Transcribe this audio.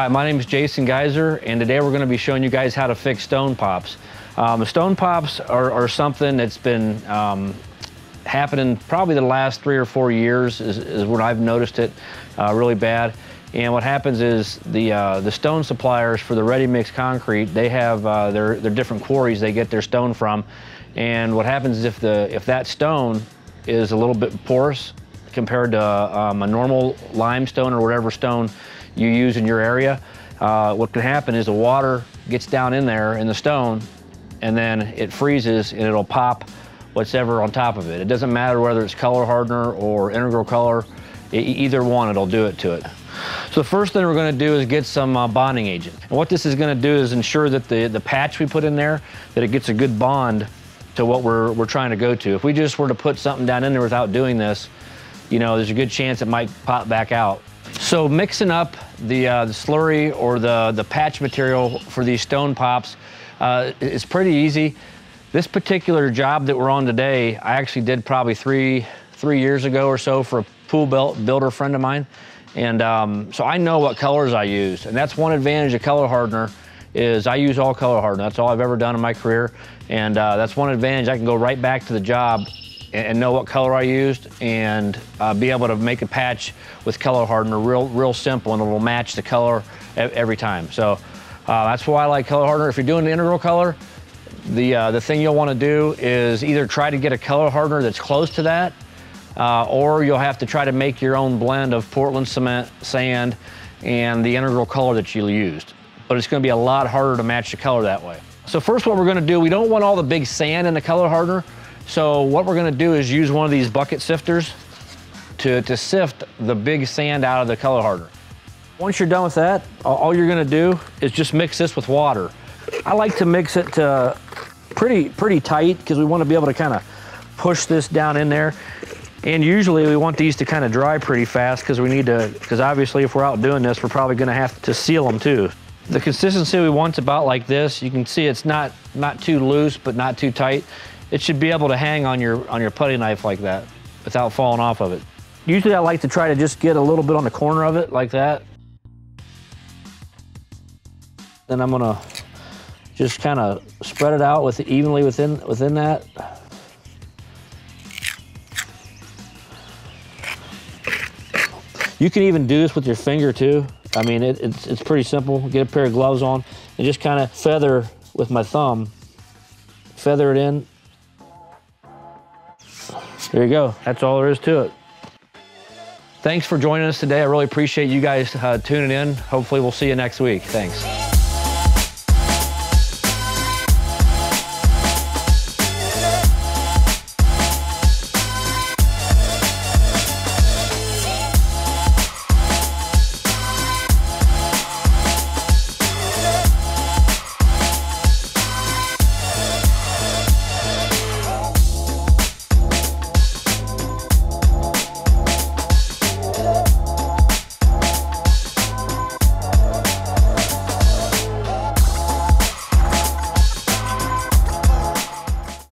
Hi, my name is Jason Geyser, and today we're going to be showing you guys how to fix stone pops. The stone pops are something that's been happening probably the last 3 or 4 years is when I've noticed it really bad. And what happens is the stone suppliers for the ready-mix concrete, they have their different quarries they get their stone from. And what happens is if that stone is a little bit porous compared to a normal limestone or whatever stone you use in your area, what can happen is the water gets down in there in the stone, and then it freezes and it'll pop whatever on top of it. It doesn't matter whether it's color hardener or integral color, either one, it'll do it to it. So the first thing we're going to do is get some bonding agent. And what this is going to do is ensure that the patch we put in there, that it gets a good bond to what we're trying to go to. If we just were to put something down in there without doing this, you know, there's a good chance it might pop back out. So mixing up the slurry or the patch material for these stone pops is pretty easy. This particular job that we're on today, I actually did probably three years ago or so for a pool builder friend of mine. And so I know what colors I used. And that's one advantage of color hardener is I use all color hardener. That's all I've ever done in my career. And that's one advantage. I can go right back to the job and know what color I used and be able to make a patch with color hardener real simple, and it will match the color every time. So that's why I like color hardener. If you're doing the integral color, the thing you'll want to do is either try to get a color hardener that's close to that, or you'll have to try to make your own blend of Portland cement, sand, and the integral color that you used. But it's going to be a lot harder to match the color that way. So first what we're going to do, we don't want all the big sand in the color hardener. So what we're going to do is use one of these bucket sifters to sift the big sand out of the color hardener. Once you're done with that, all you're going to do is just mix this with water. I like to mix it pretty tight because we want to be able to kind of push this down in there. And usually we want these to kind of dry pretty fast because obviously if we're out doing this, we're probably going to have to seal them too. The consistency we want is about like this. You can see it's not too loose, but not too tight. It should be able to hang on your putty knife like that without falling off of it. Usually I like to try to just get a little bit on the corner of it like that. Then I'm gonna just kind of spread it out evenly within that. You can even do this with your finger too. I mean, it's pretty simple. Get a pair of gloves on and just kind of feather with my thumb. Feather it in. There you go. That's all there is to it. Thanks for joining us today. I really appreciate you guys tuning in. Hopefully we'll see you next week. Thanks.